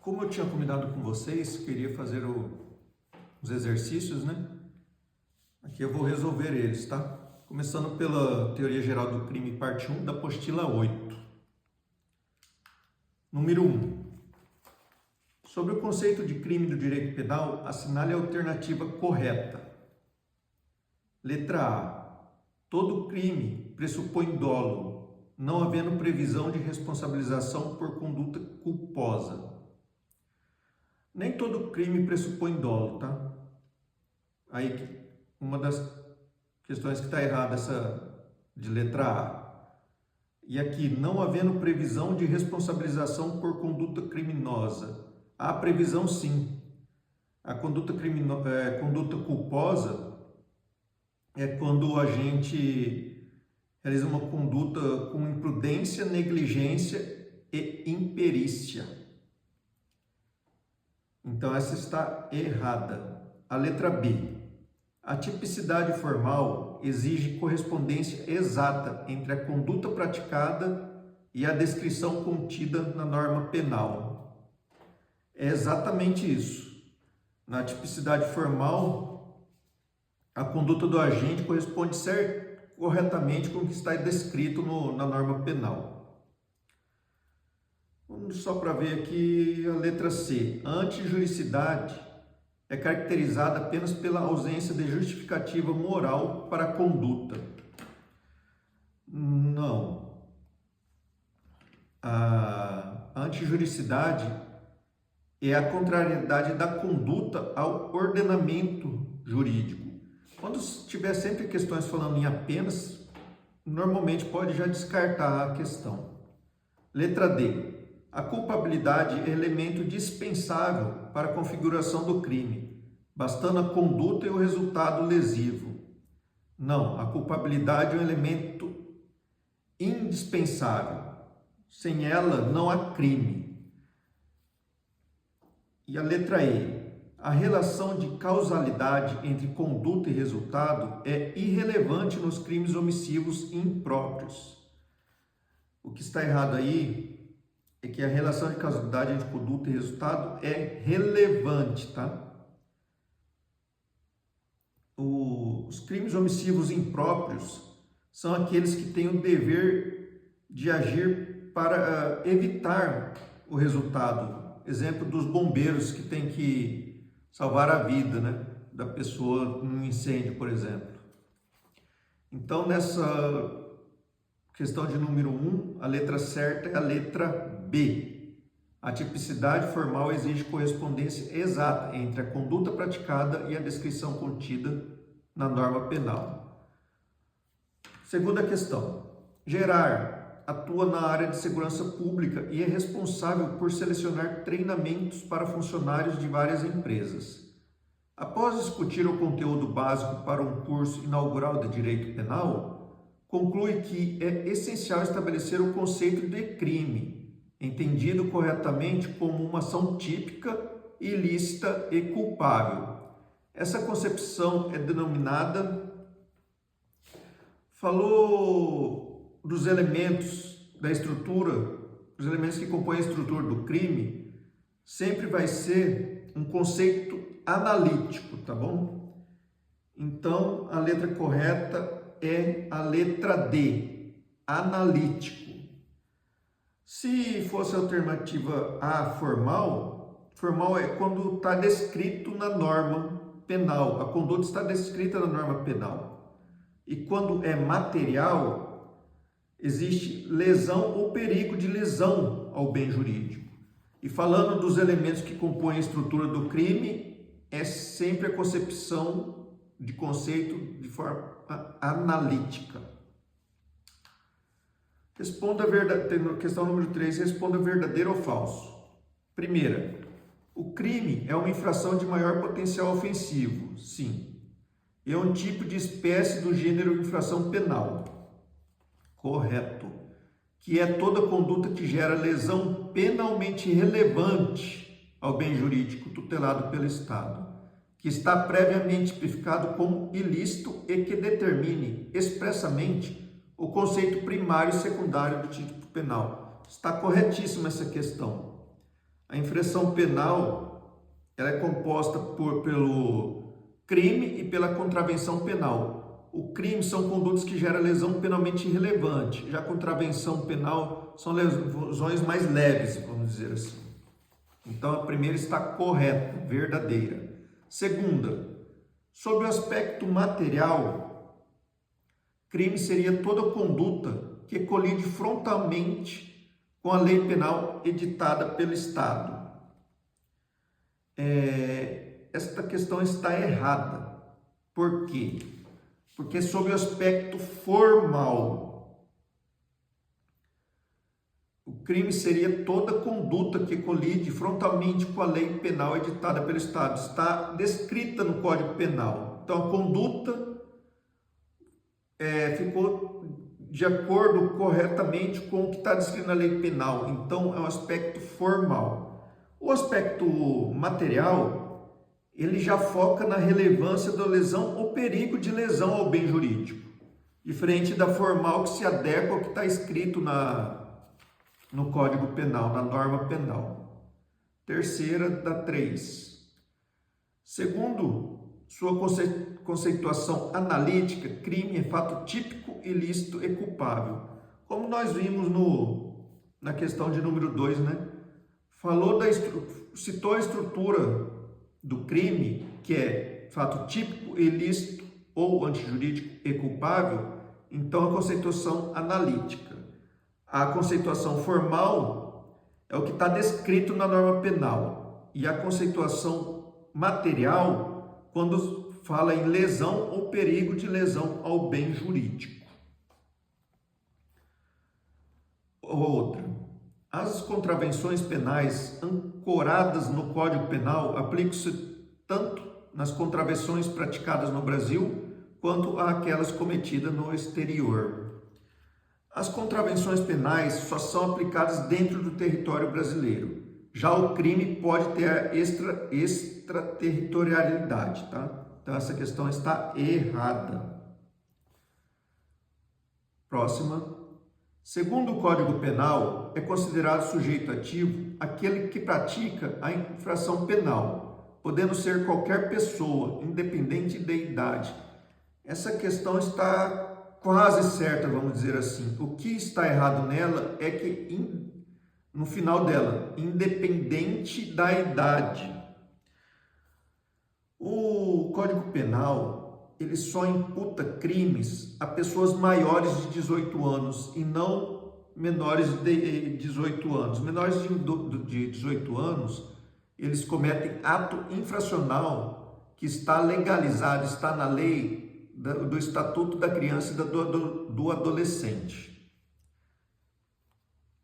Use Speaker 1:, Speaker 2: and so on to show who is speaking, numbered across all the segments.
Speaker 1: Como eu tinha combinado com vocês, queria fazer os exercícios, né? Aqui eu vou resolver eles, tá? Começando pela Teoria Geral do Crime, parte 1, da apostila 8. Número 1. Sobre o conceito de crime do direito penal, assinale a alternativa correta. Letra A. Todo crime pressupõe dolo, não havendo previsão de responsabilização por conduta culposa. Nem todo crime pressupõe dolo, tá? Aí, uma das questões que está errada, essa de letra A. E aqui, não havendo previsão de responsabilização por conduta criminosa. Há previsão sim. A conduta culposa é quando o agente realiza uma conduta com imprudência, negligência e imperícia. Então, essa está errada. A letra B. A tipicidade formal exige correspondência exata entre a conduta praticada e a descrição contida na norma penal. É exatamente isso. Na tipicidade formal, a conduta do agente corresponde corretamente com o que está descrito na norma penal. Vamos só para ver aqui a letra C. A antijuricidade é caracterizada apenas pela ausência de justificativa moral para a conduta. Não. A antijuricidade é a contrariedade da conduta ao ordenamento jurídico. Quando tiver sempre questões falando em apenas, normalmente pode já descartar a questão. Letra D. A culpabilidade é elemento dispensável para a configuração do crime, bastando a conduta e o resultado lesivo. Não, a culpabilidade é um elemento indispensável. Sem ela, não há crime. E a letra E. A relação de causalidade entre conduta e resultado é irrelevante nos crimes omissivos impróprios. O que está errado aí é que a relação de causalidade entre conduta e resultado é relevante, tá? Os crimes omissivos impróprios são aqueles que têm o dever de agir para evitar o resultado. Exemplo dos bombeiros que têm que salvar a vida, né, da pessoa num incêndio, por exemplo. Então, nessa questão de número 1, a letra certa é a letra B. A tipicidade formal exige correspondência exata entre a conduta praticada e a descrição contida na norma penal. Segunda questão. Gerar atua na área de segurança pública e é responsável por selecionar treinamentos para funcionários de várias empresas. Após discutir o conteúdo básico para um curso inaugural de direito penal, conclui que é essencial estabelecer o conceito de crime, entendido corretamente como uma ação típica, ilícita e culpável. Essa concepção é denominada... Falou dos elementos da estrutura, os elementos que compõem a estrutura do crime, sempre vai ser um conceito analítico, tá bom? Então, a letra correta é a letra D, analítico. Se fosse a alternativa A, formal, formal é quando está descrito na norma penal, a conduta está descrita na norma penal. E quando é material, existe lesão ou perigo de lesão ao bem jurídico. E falando dos elementos que compõem a estrutura do crime, é sempre a concepção de conceito de forma analítica. Responda verdadeiro, questão número 3, responda verdadeiro ou falso. Primeira, o crime é uma infração de maior potencial ofensivo, sim. É um tipo de espécie do gênero infração penal. Correto. Que é toda conduta que gera lesão penalmente relevante ao bem jurídico tutelado pelo Estado, que está previamente tipificado como ilícito e que determine expressamente o conceito primário e secundário do tipo penal. Está corretíssima essa questão. A infração penal ela é composta pelo crime e pela contravenção penal. O crime são condutas que geram lesão penalmente irrelevante. Já a contravenção penal são lesões mais leves, vamos dizer assim. Então, a primeira está correta, verdadeira. Segunda, sobre o aspecto material, crime seria toda conduta que colide frontalmente com a lei penal editada pelo Estado. Esta questão está errada. Por quê? Porque sob o aspecto formal, o crime seria toda conduta que colide frontalmente com a lei penal editada pelo Estado. Está descrita no Código Penal. Então, a conduta ficou de acordo corretamente com o que está descrito na lei penal. Então, é um aspecto formal. O aspecto material, ele já foca na relevância da lesão ou perigo de lesão ao bem jurídico, diferente da formal que se adequa ao que está escrito no Código Penal, na norma penal. Terceira da 3. Segundo sua conceituação analítica, crime é fato típico, ilícito e culpável. Como nós vimos na questão de número 2, né? Citou a estrutura do crime, que é fato típico, ilícito ou antijurídico e culpável. Então, a conceituação analítica. A conceituação formal é o que está descrito na norma penal. E a conceituação material, quando fala em lesão ou perigo de lesão ao bem jurídico. Outra. As contravenções penais ancoradas no Código Penal aplicam-se tanto nas contravenções praticadas no Brasil quanto àquelas cometidas no exterior. As contravenções penais só são aplicadas dentro do território brasileiro. Já o crime pode ter a extraterritorialidade, tá? Então essa questão está errada. Próxima. Segundo o Código Penal, é considerado sujeito ativo aquele que pratica a infração penal, podendo ser qualquer pessoa, independente da idade. Essa questão está quase certa, vamos dizer assim. O que está errado nela é que, no final dela, independente da idade. O Código Penal, ele só imputa crimes a pessoas maiores de 18 anos e não menores de 18 anos. Menores de 18 anos, eles cometem ato infracional que está legalizado, está na lei do Estatuto da Criança e do Adolescente.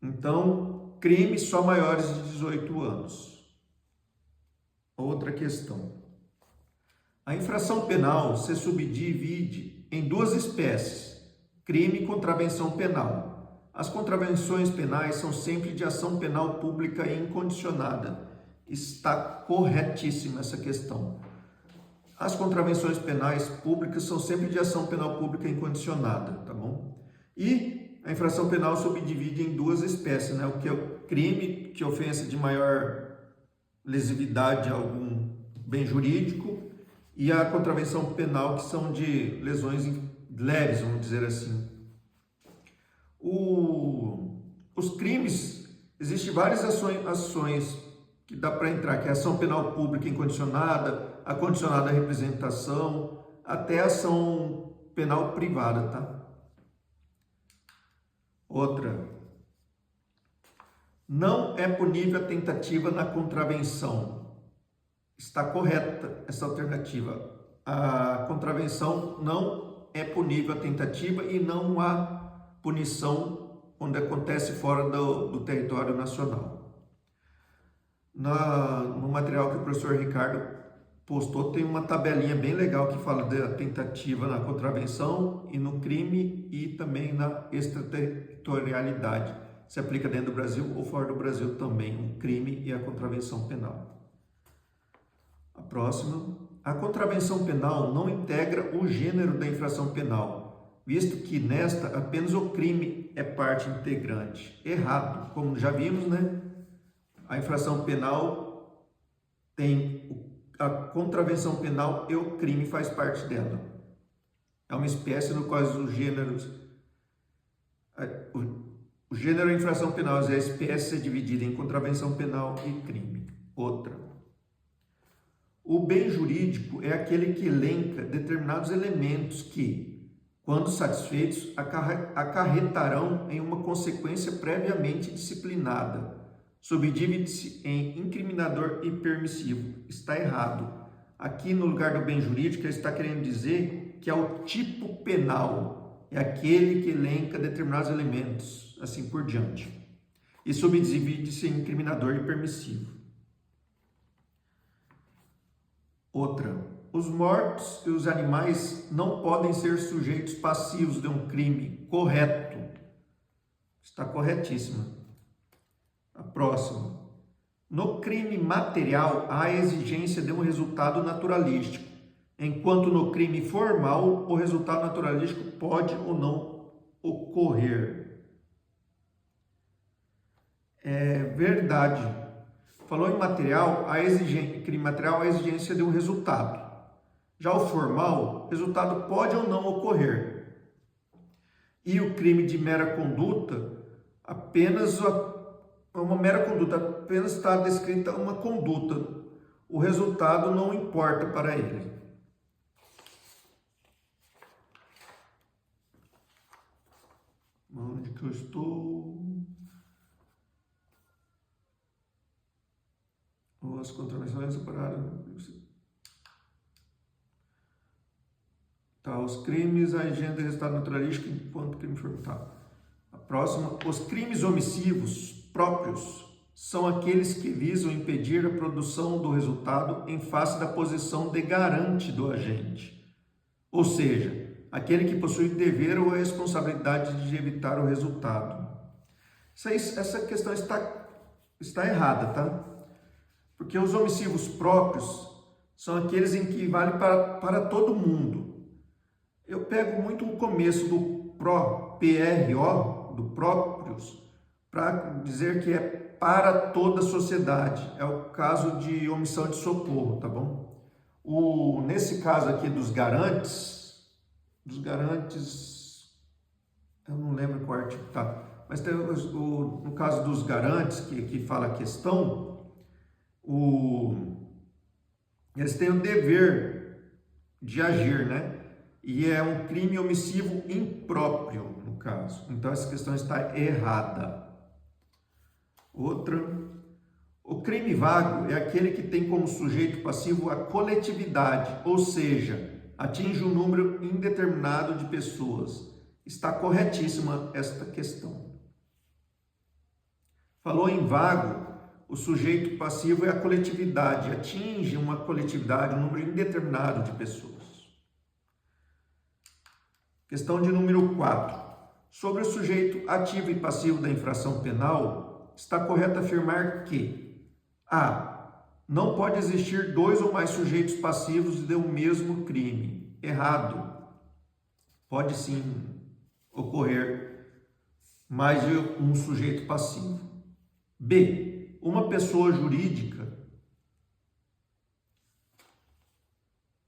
Speaker 1: Então, crimes só maiores de 18 anos. Outra questão. A infração penal se subdivide em duas espécies, crime e contravenção penal. As contravenções penais são sempre de ação penal pública e incondicionada. Está corretíssima essa questão. As contravenções penais públicas são sempre de ação penal pública incondicionada, tá bom? E a infração penal subdivide em duas espécies, né? O que é o crime, que é ofensa de maior lesividade a algum bem jurídico, e a contravenção penal, que são de lesões leves, vamos dizer assim. Os crimes, existem várias ações que dá para entrar, que é a ação penal pública incondicionada, a condicionada à representação, até a ação penal privada, tá? Outra. Não é punível a tentativa na contravenção. Está correta essa alternativa. A contravenção não é punível a tentativa e não há punição quando acontece fora do território nacional. No material que o professor Ricardo postou, tem uma tabelinha bem legal que fala da tentativa na contravenção e no crime e também na extraterritorialidade. Se aplica dentro do Brasil ou fora do Brasil também, o crime e a contravenção penal. A próxima. A contravenção penal não integra o gênero da infração penal, visto que nesta apenas o crime é parte integrante. Errado, como já vimos, né? A infração penal tem a contravenção penal e o crime faz parte dela. É uma espécie no qual os gêneros, o gênero da infração penal é a espécie dividida em contravenção penal e crime. Outra. O bem jurídico é aquele que elenca determinados elementos que, quando satisfeitos, acarretarão em uma consequência previamente disciplinada. Subdivide-se em incriminador e permissivo. Está errado. Aqui, no lugar do bem jurídico, ele está querendo dizer que é o tipo penal. É aquele que elenca determinados elementos, assim por diante. E subdivide-se em incriminador e permissivo. Outra. Os mortos e os animais não podem ser sujeitos passivos de um crime. Correto. Está corretíssima. A próxima. No crime material, há a exigência de um resultado naturalístico, enquanto no crime formal, o resultado naturalístico pode ou não ocorrer. É verdade. Falou em material, crime material, a exigência de um resultado. Já o formal, resultado pode ou não ocorrer. E o crime de mera conduta, apenas uma mera conduta, apenas está descrita uma conduta. O resultado não importa para ele. Onde que eu estou? As contravenções separadas. Tá, os crimes, a agenda de resultado naturalístico enquanto crime formal. Tá. A próxima, os crimes omissivos próprios são aqueles que visam impedir a produção do resultado em face da posição de garante do agente. Ou seja, aquele que possui dever ou a responsabilidade de evitar o resultado. Essa questão está errada, tá? Porque os omissivos próprios são aqueles em que vale para todo mundo. Eu pego muito o começo do PRO, do próprios, para dizer que é para toda a sociedade. É o caso de omissão de socorro, tá bom? Nesse caso aqui dos garantes, eu não lembro qual artigo tá, mas tem no caso dos garantes, que fala a questão, eles têm o dever de agir, né? E é um crime omissivo impróprio, no caso. Então, essa questão está errada. Outra. O crime vago é aquele que tem como sujeito passivo a coletividade, ou seja, atinge um número indeterminado de pessoas. Está corretíssima esta questão. Falou em vago, o sujeito passivo é a coletividade, atinge uma coletividade, um número indeterminado de pessoas. Questão de número 4. Sobre o sujeito ativo e passivo da infração penal, está correto afirmar que a. Não pode existir dois ou mais sujeitos passivos de um mesmo crime. Errado. Pode sim ocorrer mais de um sujeito passivo. B. Uma pessoa jurídica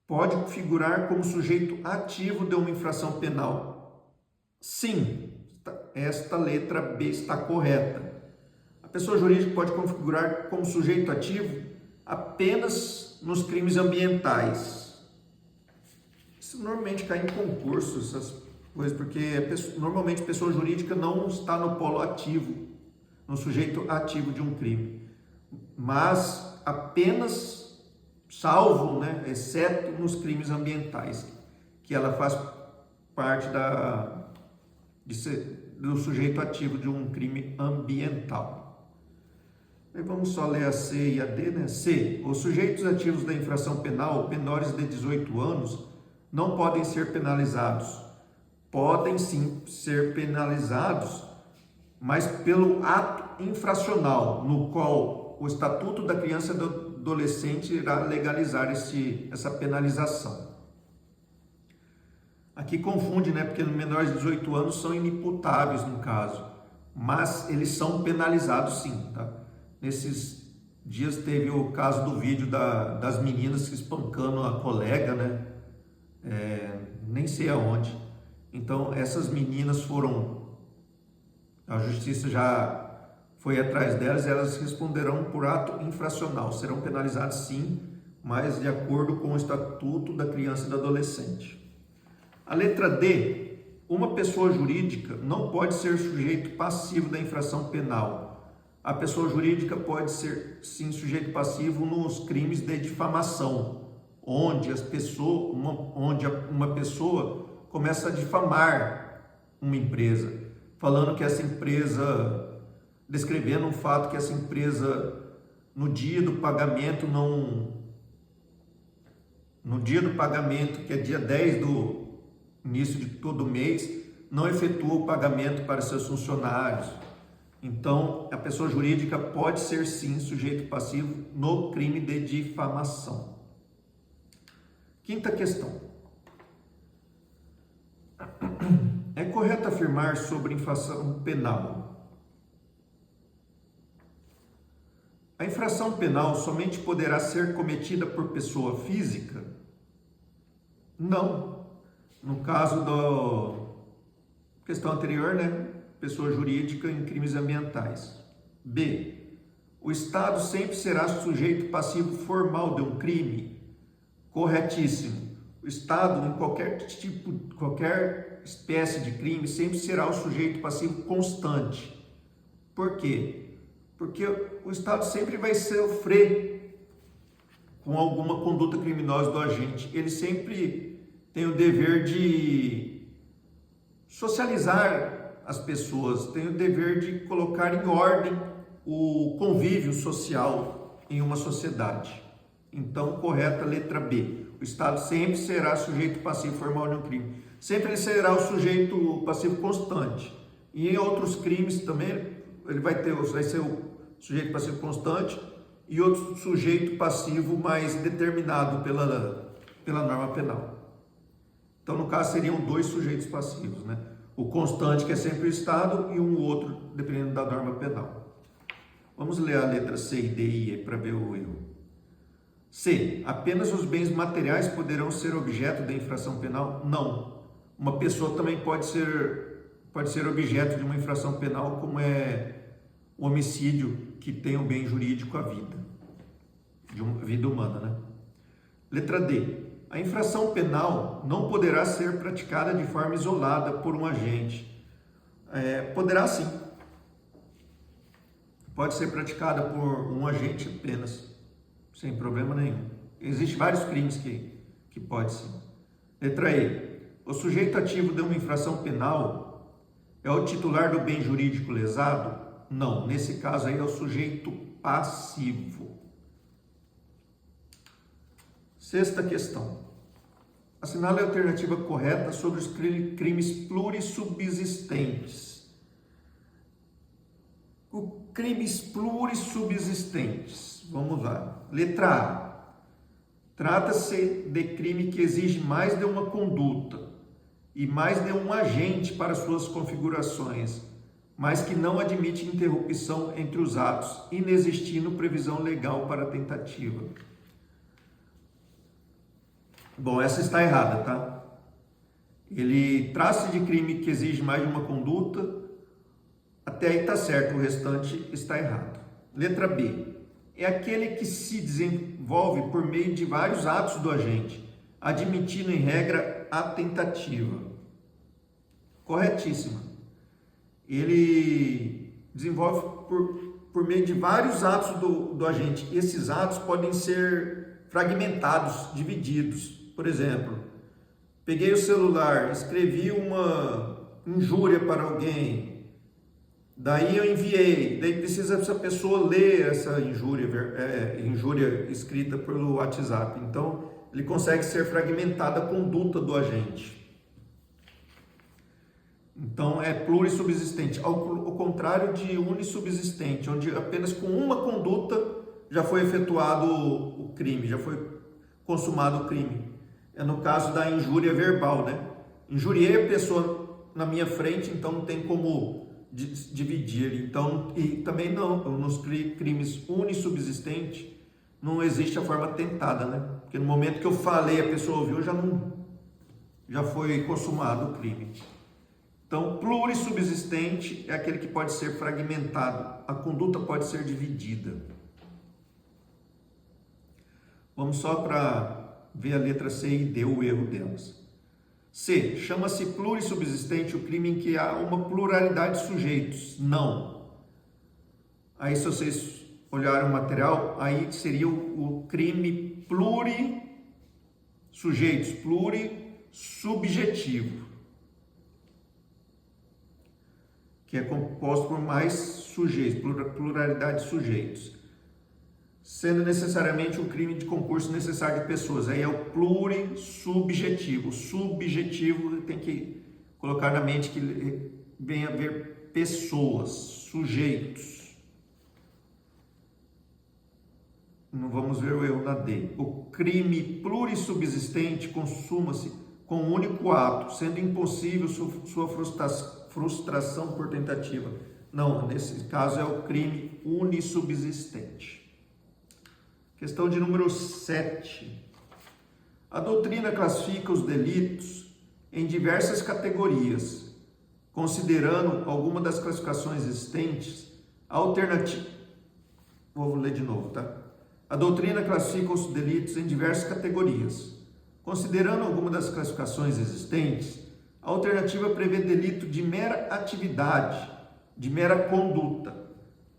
Speaker 1: pode figurar como sujeito ativo de uma infração penal. Sim, esta letra B está correta. A pessoa jurídica pode configurar como sujeito ativo apenas nos crimes ambientais. Isso normalmente cai em concurso, essas coisas, porque normalmente a pessoa jurídica não está no polo ativo, no sujeito ativo de um crime, mas apenas salvo, né, exceto nos crimes ambientais, que ela faz parte do sujeito ativo de um crime ambiental. Aí vamos só ler a C e a D, né? C. Os sujeitos ativos da infração penal menores de 18 anos não podem ser penalizados. Podem sim ser penalizados, mas pelo ato infracional, no qual o Estatuto da Criança e do Adolescente irá legalizar essa penalização. Aqui confunde, né? Porque menores de 18 anos são inimputáveis no caso, mas eles são penalizados sim, tá? Nesses dias teve o caso do vídeo das meninas se espancando a colega, né? Nem sei aonde. Então essas meninas a justiça já foi atrás delas e elas responderão por ato infracional, serão penalizadas sim, mas de acordo com o Estatuto da Criança e do Adolescente. A letra D, uma pessoa jurídica não pode ser sujeito passivo da infração penal. A pessoa jurídica pode ser sim sujeito passivo nos crimes de difamação, onde uma pessoa começa a difamar uma empresa, falando que essa empresa, descrevendo um fato que essa empresa no dia do pagamento, que é dia 10 do início de todo mês, não efetua o pagamento para seus funcionários. Então, a pessoa jurídica pode ser sim sujeito passivo no crime de difamação. Quinta questão. É correto afirmar sobre infração penal? A infração penal somente poderá ser cometida por pessoa física? Não. No caso da questão anterior, né? Pessoa jurídica em crimes ambientais. B. O Estado sempre será sujeito passivo formal de um crime? Corretíssimo. O Estado, em qualquer espécie de crime, sempre será o sujeito passivo constante. Por quê? Porque o Estado sempre vai sofrer com alguma conduta criminosa do agente. Ele sempre tem o dever de socializar as pessoas, tem o dever de colocar em ordem o convívio social em uma sociedade. Então, correta a letra B. O Estado sempre será sujeito passivo formal de um crime. Sempre ele será o sujeito passivo constante. E em outros crimes também ele vai ser o sujeito passivo constante e outro sujeito passivo mais determinado pela norma penal. Então, no caso, seriam dois sujeitos passivos, né? O constante, que é sempre o Estado, e um outro, dependendo da norma penal. Vamos ler a letra C e D e E para ver o erro. C. Apenas os bens materiais poderão ser objeto da infração penal? Não. Uma pessoa também pode ser objeto de uma infração penal, como é o homicídio, que tem o bem jurídico, a vida. De uma vida humana, né? Letra D. A infração penal não poderá ser praticada de forma isolada por um agente. Poderá sim. Pode ser praticada por um agente apenas, sem problema nenhum. Existem vários crimes que pode sim. Letra E. O sujeito ativo de uma infração penal é o titular do bem jurídico lesado? Não. Nesse caso aí é o sujeito passivo. Sexta questão. Assinale a alternativa correta sobre os crimes plurissubsistentes. Crimes plurissubsistentes. Vamos lá. Letra A. Trata-se de crime que exige mais de uma conduta e mais de um agente para suas configurações, mas que não admite interrupção entre os atos, inexistindo previsão legal para a tentativa. Bom, essa está errada, tá? Ele trata-se de crime que exige mais de uma conduta, até aí está certo, o restante está errado. Letra B. É aquele que se desenvolve por meio de vários atos do agente, admitindo em regra a tentativa. Corretíssima. Ele desenvolve por meio de vários atos do agente. Esses atos podem ser fragmentados, divididos. Por exemplo, peguei o celular, escrevi uma injúria para alguém, daí eu enviei, daí precisa essa pessoa ler essa injúria escrita pelo WhatsApp. Então, ele consegue ser fragmentada a conduta do agente. Então, é plurissubsistente, ao contrário de unissubsistente, onde apenas com uma conduta já foi efetuado o crime, já foi consumado o crime. É no caso da injúria verbal, né? Injuriei a pessoa na minha frente, então não tem como dividir. Então, e também não, nos crimes unissubsistentes, não existe a forma tentada, né? Porque no momento que eu falei, a pessoa ouviu, já foi consumado o crime. Então, plurissubsistente é aquele que pode ser fragmentado, a conduta pode ser dividida. Vamos só para ver a letra C e D, o erro delas. C. Chama-se plurissubsistente o crime em que há uma pluralidade de sujeitos. Não. Aí, se vocês olharem o material, aí seria o crime plurissujeitos, plurissubjetivo, que é composto por mais sujeitos, pluralidade de sujeitos, sendo necessariamente um crime de concurso necessário de pessoas. Aí é o plurissubjetivo. O subjetivo tem que colocar na mente que vem a ver pessoas, sujeitos. Não vamos ver o erro na D. O crime plurissubsistente consuma-se com um único ato, sendo impossível sua frustração por tentativa. Não, nesse caso é o crime unissubsistente. Questão de número 7. A doutrina classifica os delitos em diversas categorias, considerando alguma das classificações existentes, alternativa. Vou ler de novo, tá? A doutrina classifica os delitos em diversas categorias, considerando alguma das classificações existentes. A alternativa prevê delito de mera atividade, de mera conduta,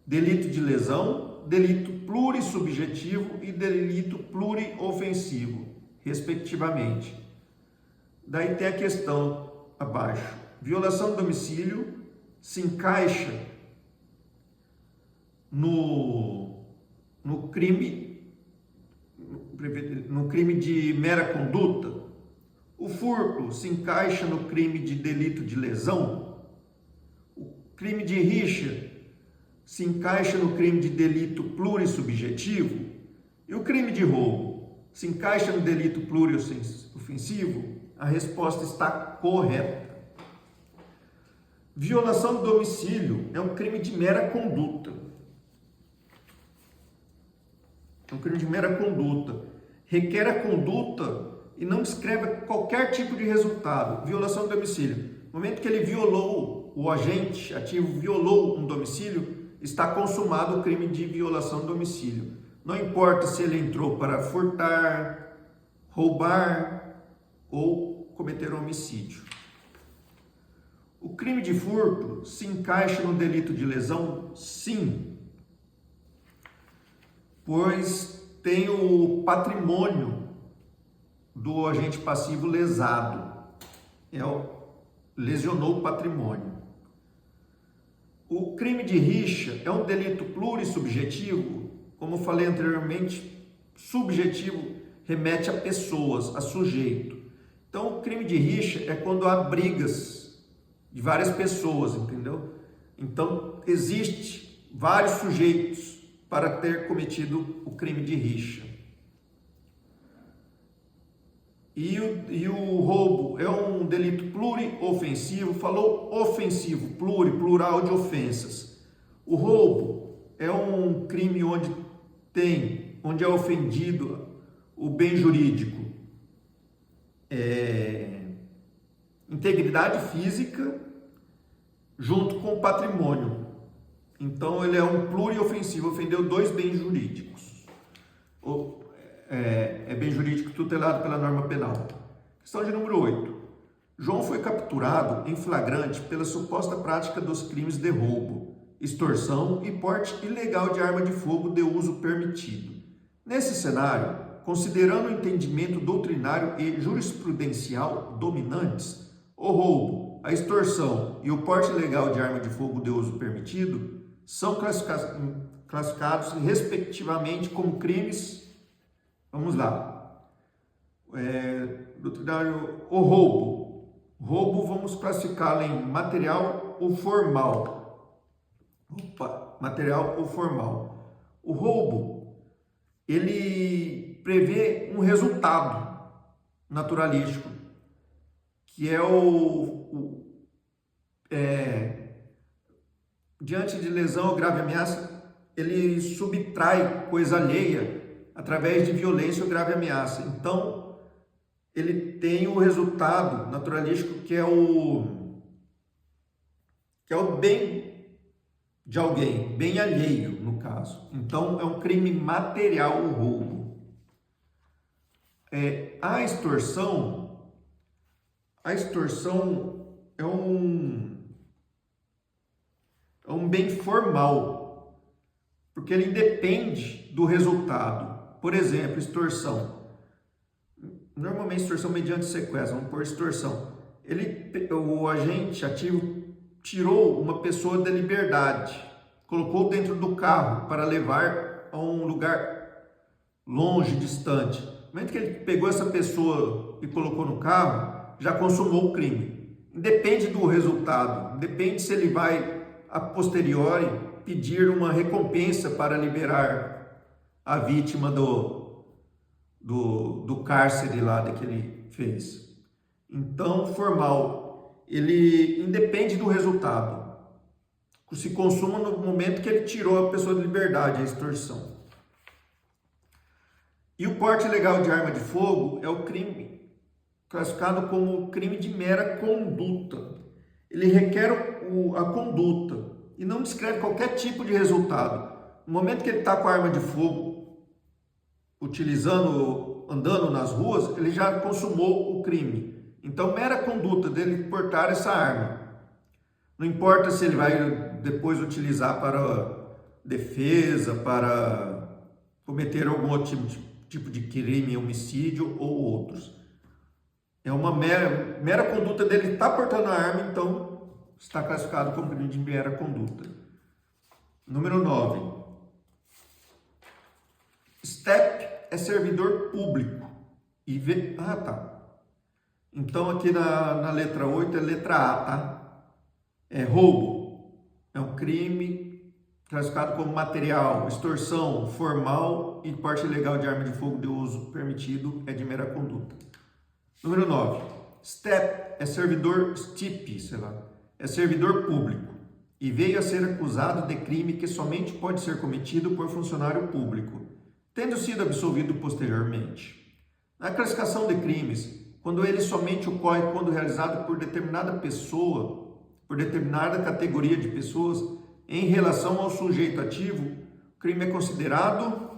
Speaker 1: delito de lesão, delito plurissubjetivo e delito pluriofensivo, respectivamente. Daí tem a questão abaixo. Violação do domicílio se encaixa no crime de mera conduta. O furto se encaixa no crime de delito de lesão. O crime de rixa se encaixa no crime de delito plurissubjetivo. E o crime de roubo se encaixa no delito pluriofensivo? A resposta está correta. Violação do domicílio é um crime de mera conduta. É um crime de mera conduta. Requer a conduta e não descreve qualquer tipo de resultado. Violação do domicílio. No momento que ele violou, o agente ativo violou um domicílio, está consumado o crime de violação do domicílio. Não importa se ele entrou para furtar, roubar ou cometer homicídio. O crime de furto se encaixa no delito de lesão? Sim, pois tem o patrimônio do agente passivo lesado. Lesionou o patrimônio. O crime de rixa é um delito plurissubjetivo, como falei anteriormente, subjetivo remete a pessoas, a sujeito. Então, o crime de rixa é quando há brigas de várias pessoas, entendeu? Então, existe vários sujeitos para ter cometido o crime de rixa. E o roubo é um delito pluriofensivo, falou ofensivo, plural de ofensas. O roubo é um crime onde é ofendido o bem jurídico, integridade física junto com o patrimônio. Então ele é um pluriofensivo, ofendeu dois bens jurídicos. É bem jurídico tutelado pela norma penal. Questão de número 8. João foi capturado em flagrante pela suposta prática dos crimes de roubo, extorsão e porte ilegal de arma de fogo de uso permitido. Nesse cenário, considerando o entendimento doutrinário e jurisprudencial dominantes, o roubo, a extorsão e o porte ilegal de arma de fogo de uso permitido são classificados respectivamente como crimes. Vamos lá. Doutrinário, o roubo. Roubo vamos classificá-lo em material ou formal. Material ou formal. O roubo, ele prevê um resultado naturalístico, que é diante de lesão ou grave ameaça, ele subtrai coisa alheia através de violência ou grave ameaça. Então, ele tem o resultado naturalístico que é o bem de alguém, bem alheio, no caso. Então, é um crime material o roubo. A extorsão é um bem formal, porque ele independe do resultado. Por exemplo, extorsão. Normalmente, extorsão mediante sequestro, vamos por extorsão. O agente ativo tirou uma pessoa da liberdade, colocou dentro do carro para levar a um lugar longe, distante. No momento que ele pegou essa pessoa e colocou no carro, já consumou o crime. Independe do resultado, depende se ele vai, a posteriori, pedir uma recompensa para liberar a vítima do cárcere lá que ele fez. Então, formal, ele independe do resultado. Se consuma no momento que ele tirou a pessoa de liberdade, a extorsão. E o porte ilegal de arma de fogo é o crime classificado como crime de mera conduta. Ele requer a conduta e não descreve qualquer tipo de resultado. No momento que ele está com a arma de fogo, andando nas ruas, ele já consumou o crime. Então, mera conduta dele portar essa arma. Não importa se ele vai depois utilizar para defesa, para cometer algum outro tipo de crime, homicídio ou outros. É uma mera conduta dele estar portando a arma, então está classificado como crime de mera conduta. Número 9. STEP é servidor público. Então aqui na letra 8 é letra A, tá? É roubo. É um crime classificado como material, extorsão, formal e porte ilegal de arma de fogo de uso permitido é de mera conduta. Número 9. STEP é é servidor público e veio a ser acusado de crime que somente pode ser cometido por funcionário público, tendo sido absolvido posteriormente. Na classificação de crimes, quando ele somente ocorre quando realizado por determinada pessoa, por determinada categoria de pessoas, em relação ao sujeito ativo, o crime é considerado,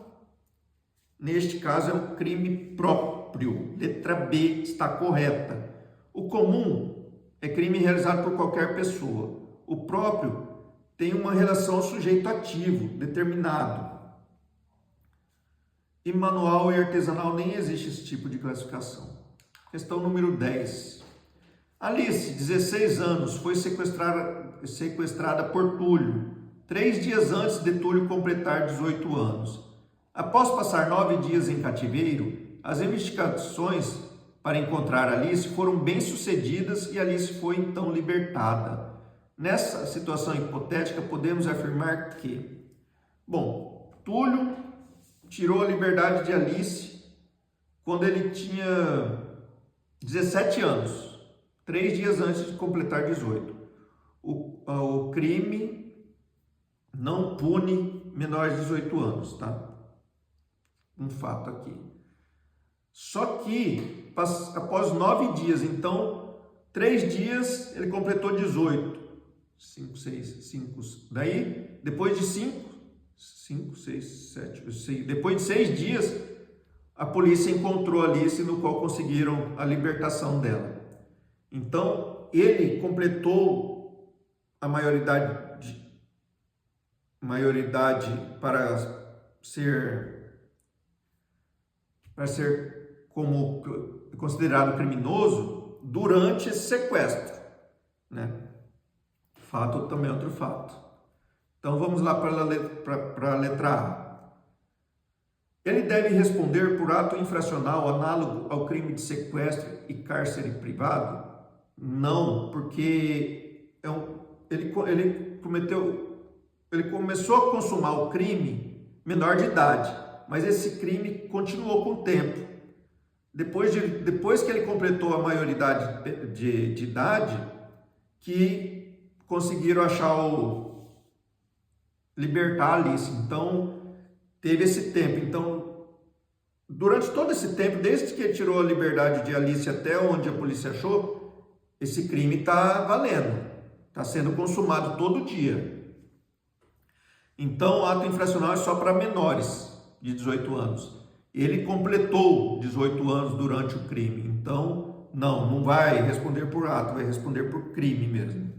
Speaker 1: neste caso, é um crime próprio. Letra B está correta. O comum é crime realizado por qualquer pessoa. O próprio tem uma relação ao sujeito ativo, determinado. E manual e artesanal nem existe esse tipo de classificação. Questão número 10. Alice, 16 anos, foi sequestrada por Túlio, 3 dias antes de Túlio completar 18 anos. Após passar 9 dias em cativeiro, as investigações para encontrar Alice foram bem-sucedidas e Alice foi então libertada. Nessa situação hipotética, podemos afirmar que, Túlio tirou a liberdade de Alice quando ele tinha 17 anos, 3 dias antes de completar 18. O crime não pune menores de 18 anos, tá? Um fato aqui. Só que, após 9 dias, então, 3 dias, ele completou 18. 5, 6, daí, depois de 5, 6, 7, depois de 6 dias, a polícia encontrou Alice, no qual conseguiram a libertação dela. Então, ele completou a maioridade para ser como considerado criminoso durante esse sequestro, né? Fato também é outro fato. Então vamos lá para a letra A. Ele deve responder por ato infracional análogo ao crime de sequestro e cárcere privado? Não, porque ele começou a consumar o crime menor de idade, mas esse crime continuou com o tempo. depois que ele completou a maioridade de idade, que conseguiram libertar a Alice. Então, teve esse tempo. Então, durante todo esse tempo, desde que ele tirou a liberdade de Alice até onde a polícia achou, esse crime está valendo, está sendo consumado todo dia. Então, o ato infracional é só para menores de 18 anos. Ele completou 18 anos durante o crime, então não vai responder por ato, vai responder por crime mesmo.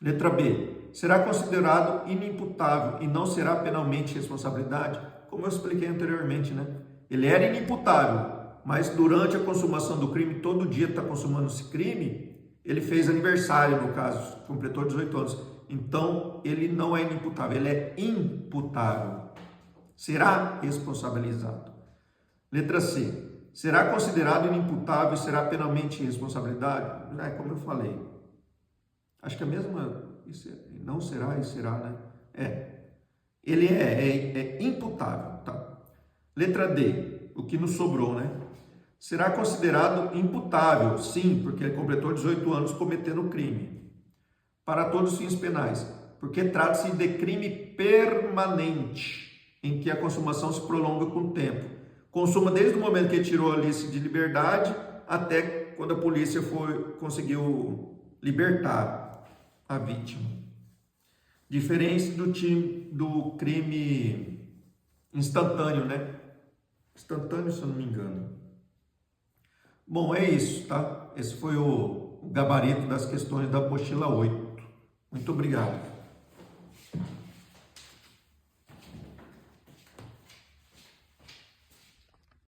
Speaker 1: Letra B. Será considerado inimputável e não será penalmente responsabilidade? Como eu expliquei anteriormente, né? Ele era inimputável, mas durante a consumação do crime, todo dia está consumando esse crime, ele fez aniversário, no caso, completou 18 anos. Então, ele não é inimputável, ele é imputável. Será responsabilizado. Letra C. Será considerado inimputável e será penalmente responsabilidade? Como eu falei. Acho que a mesma... Não será e será, né? Ele é imputável, tá? Letra D. O que nos sobrou, né? Será considerado imputável, sim, porque ele completou 18 anos cometendo o crime. Para todos os fins penais, porque trata-se de crime permanente, em que a consumação se prolonga com o tempo. Consuma desde o momento que ele tirou a Alice de liberdade até quando a polícia conseguiu libertar a vítima. Diferente do crime instantâneo, né? Instantâneo, se eu não me engano. Bom, é isso, tá? Esse foi o gabarito das questões da apostila 8. Muito obrigado.